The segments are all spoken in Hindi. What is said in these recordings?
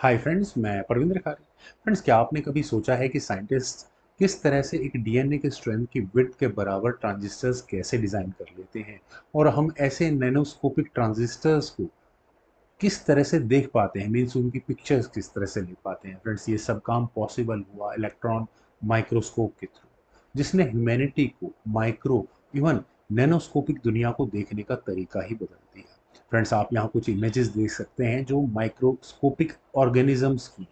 हाय फ्रेंड्स, मैं परविंदर खारी। फ्रेंड्स, क्या आपने कभी सोचा है कि साइंटिस्ट किस तरह से एक डीएनए के स्ट्रेंथ की विड्थ के बराबर ट्रांजिस्टर्स कैसे डिज़ाइन कर लेते हैं और हम ऐसे नैनोस्कोपिक ट्रांजिस्टर्स को किस तरह से देख पाते हैं, मीन्स उनकी पिक्चर्स किस तरह से ले पाते हैं। फ्रेंड्स, ये सब काम पॉसिबल हुआ इलेक्ट्रॉन माइक्रोस्कोप के थ्रू, जिसने ह्यूमैनिटी को माइक्रो इवन नैनोस्कोपिक दुनिया को देखने का तरीका ही बदल दिया। फ्रेंड्स, आप यहाँ कुछ इमेजेस देख सकते हैं जो माइक्रोस्कोपिक ऑर्गेनिजम्स की।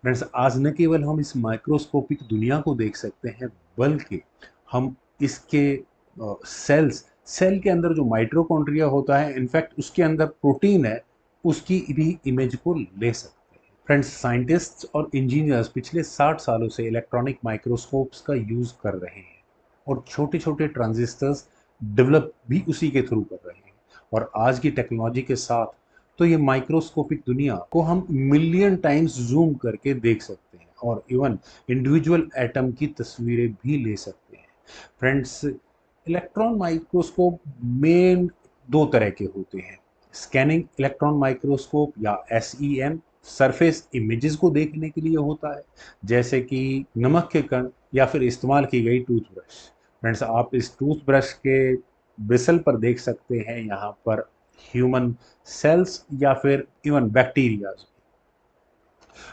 फ्रेंड्स, आज न केवल हम इस माइक्रोस्कोपिक दुनिया को देख सकते हैं, बल्कि हम इसके सेल के अंदर जो माइटोकॉन्ड्रिया होता है, इनफैक्ट उसके अंदर प्रोटीन है, उसकी भी इमेज को ले सकते हैं। फ्रेंड्स, साइंटिस्ट्स और इंजीनियर्स पिछले 60 सालों से इलेक्ट्रॉनिक माइक्रोस्कोप्स का यूज कर रहे हैं और छोटे छोटे ट्रांजिस्टर्स डेवलप भी उसी के थ्रू कर रहे हैं। और आज की टेक्नोलॉजी के साथ तो ये माइक्रोस्कोपिक दुनिया को हम मिलियन टाइम्स जूम करके देख सकते हैं और इवन इंडिविजुअल एटम की तस्वीरें भी ले सकते हैं। फ्रेंड्स, इलेक्ट्रॉन माइक्रोस्कोप मेन दो तरह के होते हैं। स्कैनिंग इलेक्ट्रॉन माइक्रोस्कोप या एसईएम सरफेस इमेजेस को देखने के लिए होता है, जैसे कि नमक के कण या फिर इस्तेमाल की गई टूथब्रश। फ्रेंड्स, आप इस टूथब्रश के ब्रिसल पर देख सकते हैं यहाँ पर ह्यूमन सेल्स या फिर इवन बैक्टीरियाज।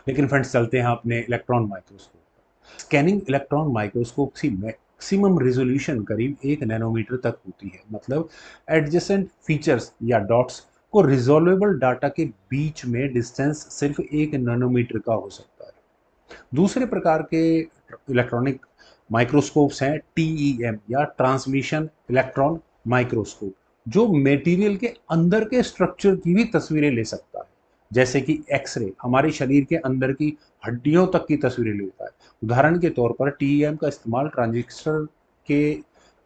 लेकिन फ्रेंड्स, चलते हैं अपने electron microscope. Scanning electron microscope की मैक्सिमम रिजोल्यूशन करीब 1 नैनोमीटर तक होती है। मतलब एडजेसेंट फीचर्स या डॉट्स को रिजोल्वेबल डाटा के बीच में डिस्टेंस सिर्फ 1 नैनोमीटर का हो सकता है। दूसरे प्रकार के इलेक्ट्रॉनिक माइक्रोस्कोप्स हैं टीईएम या ट्रांसमिशन इलेक्ट्रॉन माइक्रोस्कोप, जो मटेरियल के अंदर के स्ट्रक्चर की भी तस्वीरें ले सकता है, जैसे कि एक्सरे हमारे शरीर के अंदर की हड्डियों तक की तस्वीरें लेता है। उदाहरण के तौर पर टीईएम का इस्तेमाल ट्रांजिस्टर के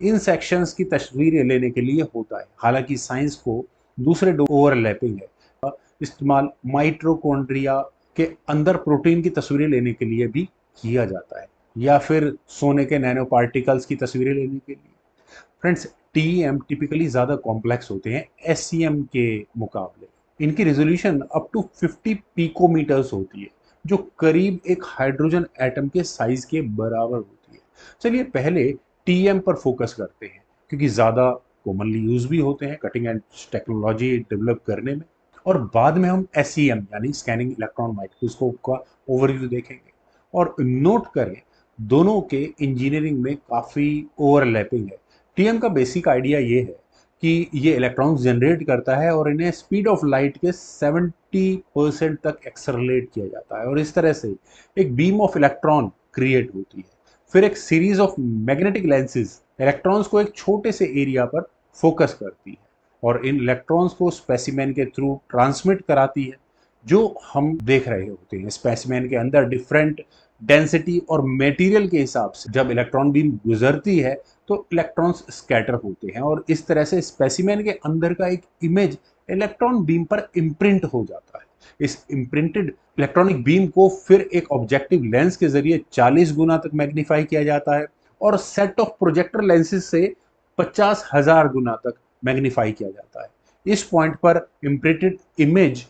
इन सेक्शंस की तस्वीरें लेने के लिए होता है। हालांकि साइंस को दूसरे ओवरलैपिंग है इस्तेमाल माइटोकॉन्ड्रिया के अंदर प्रोटीन की तस्वीरें लेने के लिए भी किया जाता है, या फिर सोने के नैनो पार्टिकल्स की तस्वीरें लेने के लिए। फ्रेंड्स, टीईएम टिपिकली ज़्यादा कॉम्प्लेक्स होते हैं एसईएम के मुकाबले। इनकी रेजोल्यूशन अप टू 50 पिकोमीटर्स होती है, जो करीब एक हाइड्रोजन एटम के साइज के बराबर होती है। चलिए पहले टीईएम पर फोकस करते हैं, क्योंकि ज़्यादा कॉमनली यूज भी होते हैं कटिंग एज टेक्नोलॉजी डेवलप करने में। और बाद में हम एसईएम यानी स्कैनिंग इलेक्ट्रॉन माइक्रोस्कोप का ओवरव्यू देखेंगे। और नोट करें, दोनों के इंजीनियरिंग में काफ़ी ओवरलैपिंग है। टीएम का बेसिक आइडिया ये है कि ये इलेक्ट्रॉन्स जनरेट करता है और इन्हें स्पीड ऑफ लाइट के 70% तक एक्सेलरेट किया जाता है, और इस तरह से एक बीम ऑफ इलेक्ट्रॉन क्रिएट होती है। फिर एक series of magnetic lenses electrons को एक छोटे से एरिया पर फोकस करती है और इन इलेक्ट्रॉन्स को स्पेसिमेन के थ्रू ट्रांसमिट कराती है, जो हम देख रहे होते हैं। स्पेसिमेन के अंदर डिफरेंट डेंसिटी और मटेरियल के हिसाब से जब इलेक्ट्रॉन बीम गुजरती है तो इलेक्ट्रॉन्स स्कैटर होते हैं, और इस तरह से स्पेसिमेन के अंदर का एक इमेज इलेक्ट्रॉन बीम पर इम्प्रिंट हो जाता है। इस इम्प्रिंटेड इलेक्ट्रॉनिक बीम को फिर एक ऑब्जेक्टिव लेंस के जरिए 40 गुना तक मैग्नीफाई किया जाता है और सेट ऑफ प्रोजेक्टर लेंसेज से 50,000 गुना तक मैग्नीफाई किया जाता है। इस पॉइंट पर इम्प्रिंटेड इमेज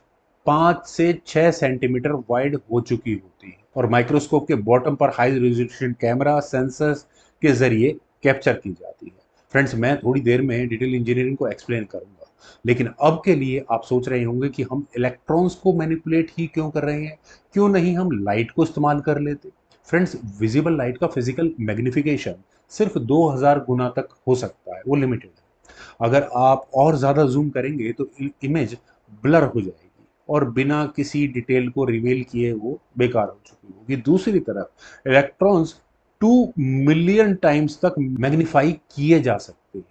5 से 6 सेंटीमीटर वाइड हो चुकी होती है और माइक्रोस्कोप के बॉटम पर हाई रेजोल्यूशन कैमरा सेंसर्स के जरिए कैप्चर की जाती है। फ्रेंड्स, मैं थोड़ी देर में डिटेल इंजीनियरिंग को एक्सप्लेन करूंगा, लेकिन अब के लिए आप सोच रहे होंगे कि हम इलेक्ट्रॉन्स को मैनिपुलेट ही क्यों कर रहे हैं, क्यों नहीं हम लाइट को इस्तेमाल कर लेते। फ्रेंड्स, विजिबल लाइट का फिजिकल मैग्निफिकेशन सिर्फ 2000 गुना तक हो सकता है, वो लिमिटेड है। अगर आप और ज़्यादा जूम करेंगे तो इमेज ब्लर हो जाएगी और बिना किसी डिटेल को रिवील किए वो बेकार हो चुकी होगी। दूसरी तरफ इलेक्ट्रॉन्स 2 मिलियन टाइम्स तक मैग्नीफाई किए जा सकते हैं।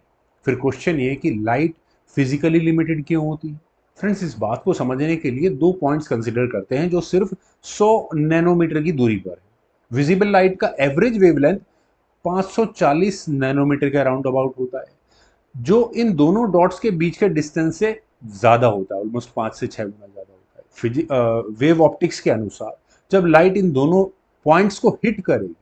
फिर क्वेश्चन ये कि लाइट फिजिकली लिमिटेड क्यों होती है। फ्रेंड्स, इस बात को समझने के लिए दो पॉइंट्स कंसिडर करते हैं जो सिर्फ 100 नैनोमीटर की दूरी पर है। विजिबल लाइट का एवरेज वेवलेंथ 540 नैनोमीटर के अराउंड अबाउट होता है, जो इन दोनों डॉट्स के बीच के डिस्टेंस से ज्यादा होता है, ऑलमोस्ट 5 से 6 गुना ज्यादा होता है। वेव ऑप्टिक्स के अनुसार जब लाइट इन दोनों पॉइंट्स को हिट करेगी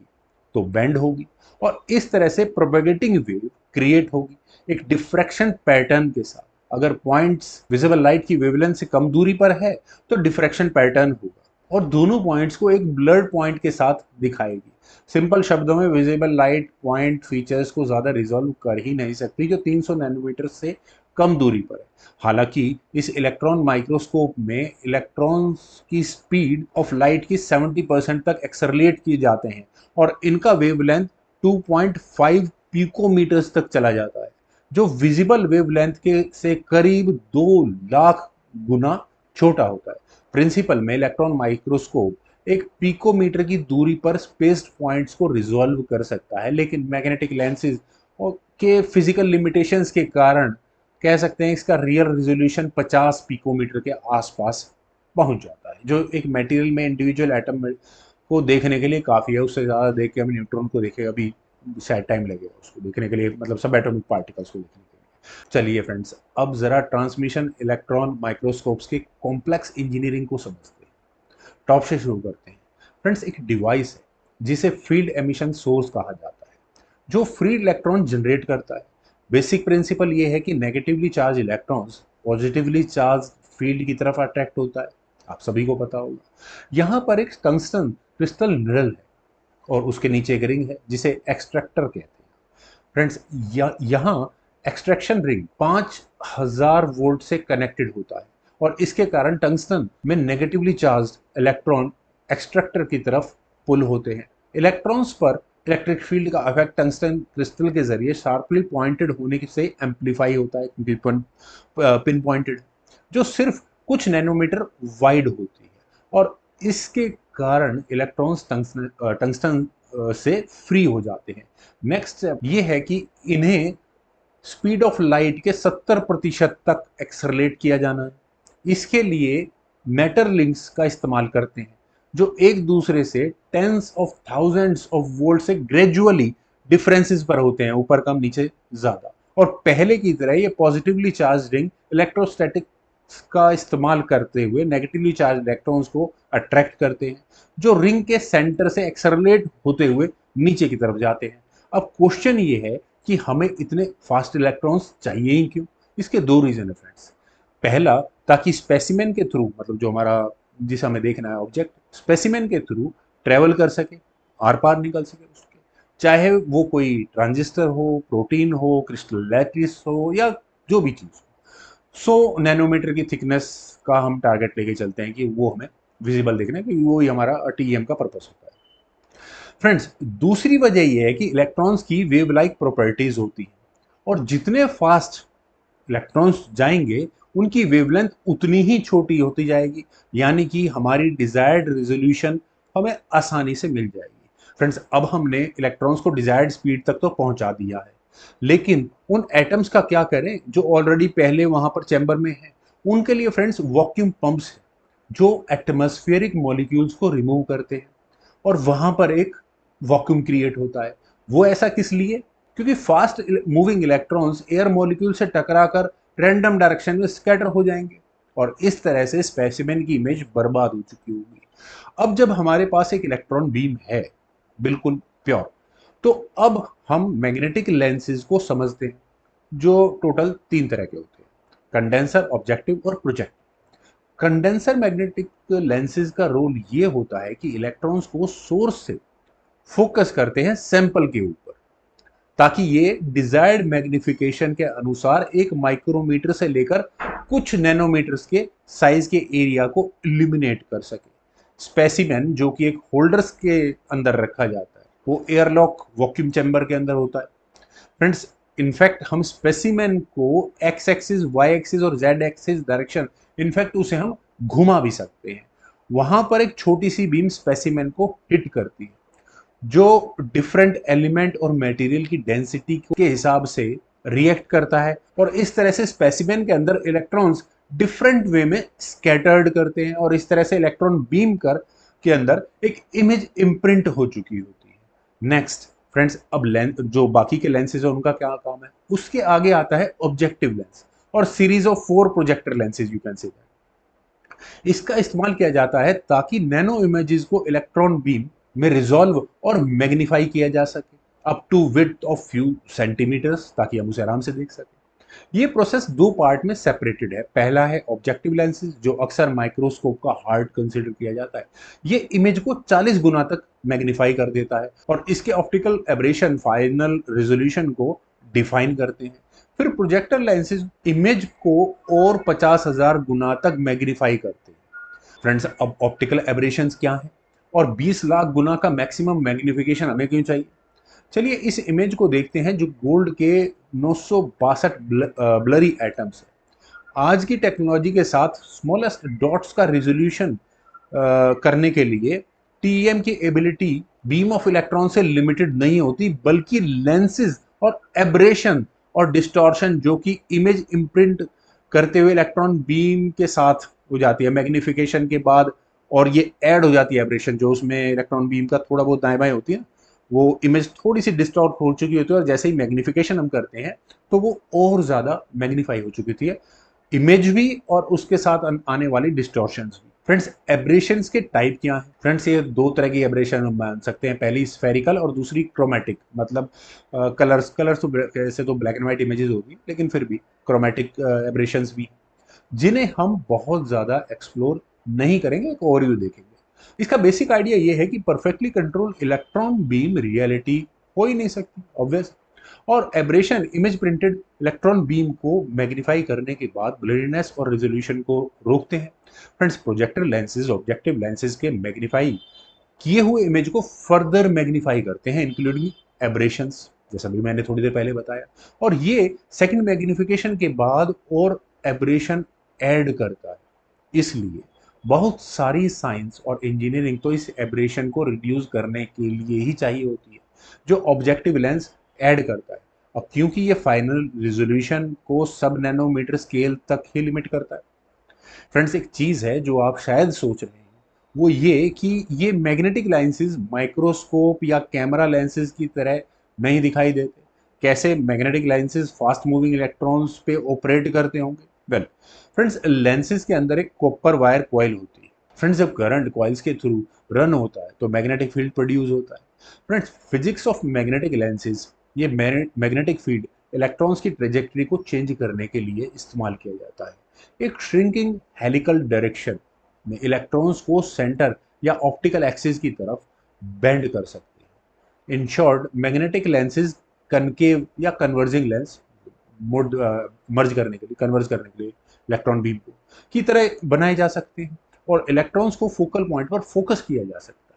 तो बेंड होगी और इस तरह से प्रोपेगेटिंग वेव क्रिएट होगी एक डिफ्रैक्शन पैटर्न के साथ। अगर पॉइंट्स विजिबल लाइट की वेवलेंथ से कम दूरी पर है तो डिफ्रैक्शन पैटर्न होगा और दोनों पॉइंट्स को एक ब्लर्ड पॉइंट के साथ दिखाएगी। सिंपल शब्दों में विजिबल लाइट पॉइंट फीचर्स को ज़्यादा रिजॉल्व कर ही नहीं सकती जो 300 नैनोमीटर से कम दूरी पर है। हालांकि इस इलेक्ट्रॉन माइक्रोस्कोप में इलेक्ट्रॉन्स की स्पीड ऑफ लाइट की 70% तक एक्सेलरेट किए जाते हैं और इनका वेवलेंथ 2.5 पिकोमीटर्स तक चला जाता है, जो विजिबल वेवलेंथ के से करीब 2 लाख गुना छोटा होता है। प्रिंसिपल में इलेक्ट्रॉन माइक्रोस्कोप एक पिकोमीटर की दूरी पर स्पेस्ड पॉइंट्स को रिजॉल्व कर सकता है, लेकिन मैग्नेटिक लेंसेज के फिजिकल लिमिटेशंस के कारण कह सकते हैं इसका रियल रिजोल्यूशन 50 पिकोमीटर के आसपास पहुंच जाता है, जो एक मटेरियल में इंडिविजुअल एटम को देखने के लिए काफ़ी है। उससे ज़्यादा देख के हम न्यूट्रॉन को देखेगा अभी शायद टाइम लगेगा उसको देखने के लिए, मतलब सब एटॉमिक पार्टिकल्स को देखने के लिए। चलिए फ्रेंड्स, अब ज़रा ट्रांसमिशन इलेक्ट्रॉन माइक्रोस्कोप्स के कॉम्प्लेक्स इंजीनियरिंग को समझते हैं। टॉप से शुरू करते हैं। फ्रेंड्स, एक डिवाइस है जिसे फील्ड एमिशन सोर्स कहा जाता है, जो फ्री इलेक्ट्रॉन जनरेट करता है। बेसिक प्रिंसिपल ये है कि negatively charge electrons positively charge field की तरफ अट्रैक्ट होता है, आप सभी को पता होगा। यहाँ पर एक टंगस्टन क्रिस्टल मिरर है और उसके नीचे एक रिंग है जिसे एक्सट्रैक्टर कहते हैं। फ्रेंड्स, यहाँ एक्सट्रैक्शन रिंग 5000 वोल्ट से कनेक्टेड होता है और इसके कारण टंगस्टन में नेगेटिवली चार्ज इलेक्ट्रॉन एक्सट्रैक्टर की तरफ पुल होते हैं। इलेक्ट्रॉन्स पर इलेक्ट्रिक फील्ड का इफेक्ट टंगस्टन क्रिस्टल के जरिए शार्पली पॉइंटेड होने से एम्पलीफाई होता है, क्योंकि पिन पॉइंटेड, जो सिर्फ कुछ नैनोमीटर वाइड होती है और इसके कारण इलेक्ट्रॉन्स टंगस्टन से फ्री हो जाते हैं। नेक्स्ट स्टेप ये है कि इन्हें स्पीड ऑफ लाइट के 70% तक एक्सेलरेट किया जाना है। इसके लिए मैटर लिंक्स का इस्तेमाल करते हैं, जो एक दूसरे से tens of thousands of volt से ग्रेजुअली डिफरेंसेस पर होते हैं, ऊपर कम नीचे ज़्यादा। और पहले की तरह ये पॉजिटिवली चार्ज रिंग इलेक्ट्रोस्टैटिक का इस्तेमाल करते हुए नेगेटिवली चार्ज इलेक्ट्रॉन्स को अट्रैक्ट करते हैं, जो रिंग के सेंटर से एक्सेलरेट होते हुए नीचे की तरफ जाते हैं। अब क्वेश्चन ये है कि हमें इतने फास्ट इलेक्ट्रॉन्स चाहिए ही क्यों? इसके दो रीजन है फ्रेंड्स। पहला, ताकि स्पेसिमेन के थ्रू, मतलब जो हमारा जिसे हमें देखना है ऑब्जेक्ट, स्पेसिमेन के थ्रू ट्रेवल कर सके, आर पार निकल सके उसके, चाहे वो कोई ट्रांजिस्टर हो, प्रोटीन हो, क्रिस्टल लैटिस हो या जो भी चीज़ हो। 100 नैनोमीटर की थिकनेस का हम टारगेट लेके चलते हैं कि वो हमें विजिबल देखना है, क्योंकि वो ही हमारा टीएम का पर्पस होता है। फ्रेंड्स, दूसरी वजह यह है कि इलेक्ट्रॉन्स की वेव लाइक प्रॉपर्टीज होती हैं और जितने फास्ट इलेक्ट्रॉन्स जाएंगे उनकी वेवलेंथ उतनी ही छोटी होती जाएगी, यानी कि हमारी डिजायर्ड रेजोल्यूशन हमें आसानी से मिल जाएगी। फ्रेंड्स, अब हमने इलेक्ट्रॉन्स को डिजायर्ड स्पीड तक तो पहुंचा दिया है, लेकिन उन एटम्स का क्या करें जो ऑलरेडी पहले वहां पर चैम्बर में है? उनके लिए फ्रेंड्स वैक्यूम पंप्स हैं, जो एटमॉस्फेरिक मॉलिक्यूल्स को रिमूव करते हैं और वहां पर एक वैक्यूम क्रिएट होता है। वो ऐसा किस लिए? क्योंकि fast moving electrons air molecule से टकराकर रैंडम डायरेक्शन में स्कैटर हो जाएंगे और इस तरह से स्पेसिमेन की इमेज बर्बाद हो चुकी होगी। अब जब हमारे पास एक इलेक्ट्रॉन बीम है, बिल्कुल प्योर, तो अब हम मैग्नेटिक लेंसेज को समझते हैं, जो टोटल 3 तरह के होते हैं: कंडेंसर, ऑब्जेक्टिव और प्रोजेक्ट। कंडेंसर मैग्नेटिक लेंसेज का रोल ये होता है कि इलेक्ट्रॉन्स को सोर्स से फोकस करते हैं सैंपल के ऊपर, ताकि ये डिजायर्ड मैग्निफिकेशन के अनुसार एक माइक्रोमीटर से लेकर कुछ नैनोमीटर्स के साइज के एरिया को इल्यूमिनेट कर सके। स्पेसिमेन, जो कि एक होल्डर्स के अंदर रखा जाता है, वो एयरलॉक वैक्यूम चैम्बर के अंदर होता है। फ्रेंड्स, इनफैक्ट हम स्पेसिमेन को एक्स एक्सिस, वाई एक्सिस और जेड एक्सिस डायरेक्शन, इनफैक्ट उसे हम घुमा भी सकते हैं। वहां पर एक छोटी सी बीम स्पेसिमेन को हिट करती है, जो डिफरेंट एलिमेंट और मटेरियल की डेंसिटी के हिसाब से रिएक्ट करता है और इस तरह से स्पेसिमेन के अंदर इलेक्ट्रॉन्स डिफरेंट वे में स्कैटर्ड करते हैं और इस तरह से इलेक्ट्रॉन बीम कर के अंदर एक इमेज इम्प्रिंट हो चुकी होती है। नेक्स्ट फ्रेंड्स, अब लेंस, जो बाकी के लेंसेज है उनका क्या काम है? उसके आगे आता है ऑब्जेक्टिव लेंस और series of 4 projector lenses, you can say. इसका इस्तेमाल किया जाता है ताकि नैनो इमेजेस को इलेक्ट्रॉन बीम में रिजॉल्व और मैग्नीफाई किया जा सके up to width of few centimetres, ताकि हम उसे आराम से देख सकें। ये प्रोसेस दो पार्ट में सेपरेटेड है। पहला है ऑब्जेक्टिव लेंसेज, जो अक्सर माइक्रोस्कोप का हार्ट कंसीडर किया जाता है। ये इमेज को 40 गुना तक मैग्नीफाई कर देता है और इसके ऑप्टिकल एब्रेशन फाइनल रेजोल्यूशन को डिफाइन करते हैं। फिर प्रोजेक्टर लेंसेज इमेज को और 50,000 गुना तक मैग्नीफाई करते हैं। फ्रेंड्स, अब ऑप्टिकल एब्रेशंस क्या है और 20 लाख गुना का मैक्सिमम मैग्नीफिकेशन हमें क्यों चाहिए? चलिए इस इमेज को देखते हैं जो गोल्ड के 962 ब्लरी एटम्स है। आज की टेक्नोलॉजी के साथ स्मॉलेस्ट डॉट्स का रिजोल्यूशन करने के लिए टीएम की एबिलिटी बीम ऑफ इलेक्ट्रॉन से लिमिटेड नहीं होती, बल्कि लेंसेज और एब्रेशन और डिस्टॉर्शन जो कि इमेज इम्प्रिंट करते हुए इलेक्ट्रॉन बीम के साथ हो जाती है मैग्निफिकेशन के बाद, और ये ऐड हो जाती है एब्रेशन जो उसमें इलेक्ट्रॉन बीम का थोड़ा बहुत दाएं बाएं होती है, वो इमेज थोड़ी सी डिस्टॉर्ट हो चुकी होती है और जैसे ही मैग्निफिकेशन हम करते हैं तो वो और ज़्यादा मैग्नीफाई हो चुकी होती है, इमेज भी और उसके साथ आने वाली डिस्टॉर्शंस भी। फ्रेंड्स, एब्रेशंस के टाइप क्या हैं? फ्रेंड्स, ये दो तरह की एब्रेशन हम मान सकते हैं। पहली स्फेरिकल और दूसरी क्रोमेटिक, मतलब कलर्स कलर्स तो ऐसे तो ब्लैक एंड व्हाइट इमेजेस होगी, लेकिन फिर भी क्रोमेटिक एब्रेशंस भी, जिन्हें हम बहुत ज़्यादा एक्सप्लोर नहीं करेंगे, एक ओवरव्यू देखेंगे। इसका बेसिक आइडिया ये है कि perfectly control electron beam reality हो ही नहीं सकती, ऑब्वियस। और aberration image printed electron beam को मैग्नीफाई करने के बाद ब्लरीनेस और रेजोल्यूशन को रोकते हैं। Friends, projector lenses objective lenses के मैग्नीफाई किए हुए इमेज को फर्दर मैग्नीफाई करते हैं, इंक्लूडिंग एब्रेशंस, जैसा भी मैंने थोड़ी देर पहले बताया। और ये सेकंड मैग्निफिकेशन के बाद और एब्रेशन ऐड करता है। इसलिए बहुत सारी साइंस और इंजीनियरिंग तो इस एब्रेशन को रिड्यूस करने के लिए ही चाहिए होती है, जो ऑब्जेक्टिव लेंस ऐड करता है। अब क्योंकि ये फाइनल रिजोल्यूशन को सब नैनोमीटर स्केल तक ही लिमिट करता है। फ्रेंड्स, एक चीज़ है जो आप शायद सोच रहे हैं, वो ये कि ये मैग्नेटिक लेंसेज माइक्रोस्कोप या कैमरा लेंसेज की तरह नहीं दिखाई देते। कैसे magnetic lenses fast moving electrons पे ऑपरेट करते होंगे? वेल फ्रेंड्स, लेंसेज के अंदर एक कॉपर वायर कॉइल होती है। फ्रेंड्स, जब करंट कॉइल्स के थ्रू रन होता है तो मैग्नेटिक फील्ड प्रोड्यूस होता है। Friends, physics of magnetic lenses, ये मैग्नेटिक फील्ड इलेक्ट्रॉन्स की ट्रेजेक्टरी को चेंज करने के लिए इस्तेमाल किया जाता है। एक श्रिंकिंग हेलिकल डायरेक्शन में इलेक्ट्रॉन्स को सेंटर या ऑप्टिकल एक्सिस की तरफ बेंड कर सकते हैं। In short, magnetic lenses concave या कन्वर्जिंग लेंस मोड मर्ज करने के लिए, कन्वर्ज करने के लिए इलेक्ट्रॉन बीम को की तरह बनाए जा सकते हैं और इलेक्ट्रॉन्स को फोकल पॉइंट पर फोकस किया जा सकता है।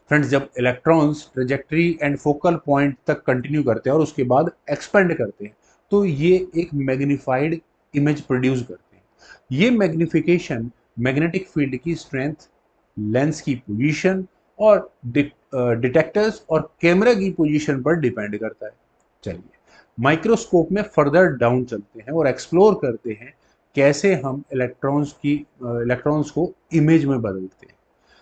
फ्रेंड्स, जब electrons trajectory and focal point तक कंटिन्यू करते हैं और उसके बाद एक्सपेंड करते हैं तो ये एक मैग्नीफाइड इमेज प्रोड्यूस करते हैं। ये मैग्निफिकेशन मैग्नेटिक फील्ड की स्ट्रेंथ, लेंस की पोजीशन और डिटेक्टर्स और कैमरा की पोजीशन पर डिपेंड करता है। चलिए माइक्रोस्कोप में फर्दर डाउन चलते हैं और एक्सप्लोर करते हैं कैसे हम इलेक्ट्रॉन्स को इमेज में बदलते हैं।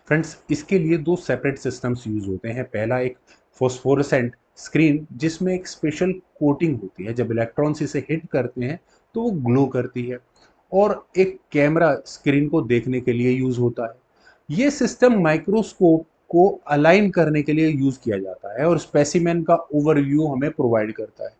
फ्रेंड्स, इसके लिए दो सेपरेट सिस्टम्स यूज होते हैं। पहला एक फोस्फोरेसेंट स्क्रीन, जिसमें एक स्पेशल कोटिंग होती है, जब इलेक्ट्रॉन्स इसे हिट करते हैं तो वो ग्लो करती है। और एक कैमरा स्क्रीन को देखने के लिए यूज होता है। ये सिस्टम माइक्रोस्कोप को अलाइन करने के लिए यूज किया जाता है और स्पेसिमेन का ओवरव्यू हमें प्रोवाइड करता है।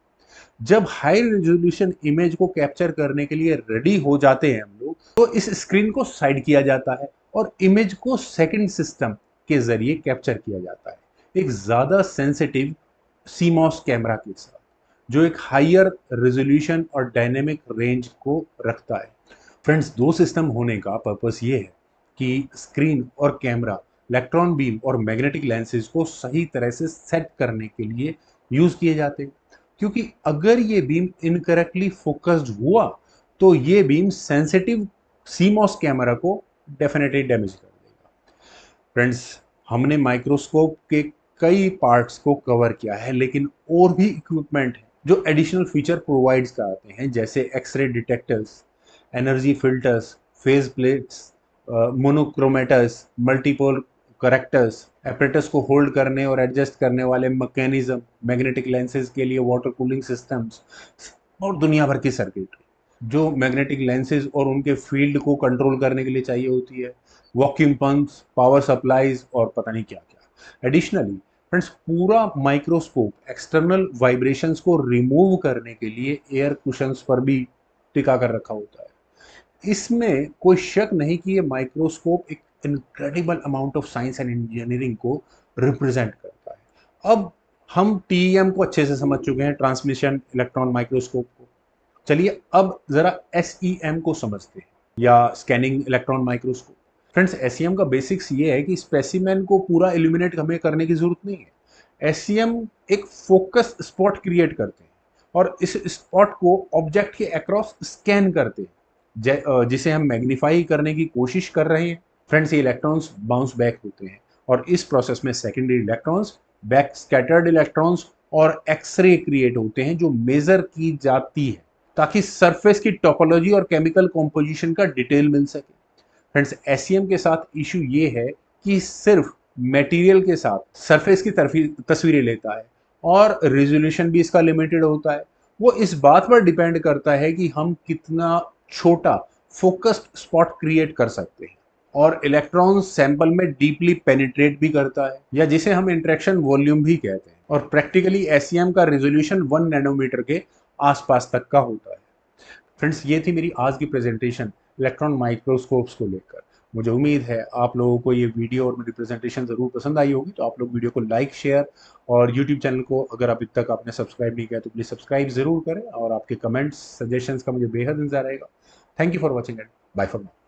जब हाई रेजोल्यूशन इमेज को कैप्चर करने के लिए रेडी हो जाते हैं हम लोग, तो इस स्क्रीन को साइड किया जाता है और इमेज को सेकंड सिस्टम के जरिए कैप्चर किया जाता है, एक ज़्यादा सेंसिटिव सीमॉस कैमरा के साथ, जो एक हायर रेजोल्यूशन और डायनेमिक रेंज को रखता है। फ्रेंड्स, दो सिस्टम होने का पर्पस ये है कि स्क्रीन और कैमरा इलेक्ट्रॉन बीम और मैग्नेटिक लेंसेज को सही तरह से सेट करने के लिए यूज किए जाते हैं, क्योंकि अगर ये बीम इनकरेक्टली फोकस्ड हुआ तो ये बीम सेंसिटिव सीमॉस कैमरा को डेफिनेटली डैमेज कर देगा। फ्रेंड्स, हमने माइक्रोस्कोप के कई पार्ट्स को कवर किया है, लेकिन और भी इक्विपमेंट है जो एडिशनल फीचर प्रोवाइड कराते हैं, जैसे x-ray detectors, energy filters, phase plates, monochromators, multiple correctors, apparatus को होल्ड करने और एडजस्ट करने वाले मैकेनिज्म, मैग्नेटिक लेंसेज के लिए वाटर कूलिंग सिस्टम्स और दुनिया भर की सर्किटरी जो मैग्नेटिक लेंसेज और उनके फील्ड को कंट्रोल करने के लिए चाहिए होती है, वैक्यूम पंप्स, पावर सप्लाईज और पता नहीं क्या क्या। एडिशनली फ्रेंड्स पूरा माइक्रोस्कोप एक्सटर्नल वाइब्रेशंस को रिमूव करने के लिए एयर कुशंस पर भी टिका कर रखा होता है। इसमें कोई शक नहीं कि ये माइक्रोस्कोप एक incredible amount of science and engineering को रिप्रेजेंट करता है। अब हम टीईएम को अच्छे से समझ चुके हैं, ट्रांसमिशन इलेक्ट्रॉन माइक्रोस्कोप को। चलिए अब जरा एसईएम को समझते हैं, या scanning electron microscope. Friends SEM का बेसिक्स ये है कि स्पेसिमेन को पूरा इल्यूमिनेट हमें करने की जरूरत नहीं है। एसईएम एक फोकस स्पॉट क्रिएट करते हैं और इस स्पॉट को ऑब्जेक्ट के अक्रॉस स्कैन करते हैं, जिसे हम मैग्नीफाई करने की कोशिश कर रहे हैं। फ्रेंड्स ये इलेक्ट्रॉन्स बाउंस बैक होते हैं और इस प्रोसेस में secondary electrons, back scattered electrons और एक्सरे क्रिएट होते हैं जो मेजर की जाती है ताकि सरफेस की टोपोलॉजी और केमिकल कॉम्पोजिशन का डिटेल मिल सके। फ्रेंड्स एसईएम के साथ इशू ये है कि सिर्फ मटेरियल के साथ सरफेस की तस्वीरें लेता है और रेजोल्यूशन भी इसका लिमिटेड होता है। वो इस बात पर डिपेंड करता है कि हम कितना छोटा फोकस्ड स्पॉट क्रिएट कर सकते हैं और इलेक्ट्रॉन सैंपल में डीपली पेनिट्रेट भी करता है, या जिसे हम इंटरेक्शन वॉल्यूम भी कहते हैं। और प्रैक्टिकली एसईएम का रेजोल्यूशन 1 नैनोमीटर के आसपास तक का होता है। फ्रेंड्स ये थी मेरी आज की प्रेजेंटेशन इलेक्ट्रॉन माइक्रोस्कोप्स को लेकर। मुझे उम्मीद है आप लोगों को ये वीडियो और मेरी प्रेजेंटेशन ज़रूर पसंद आई होगी। तो आप लोग वीडियो को लाइक, शेयर और यूट्यूब चैनल को अगर अभी तक आपने सब्सक्राइब नहीं किया तो प्लीज़ सब्सक्राइब ज़रूर करें, और आपके कमेंट्स, सजेशंस का मुझे बेहद इंतजार रहेगा। Thank you for watching and bye for now.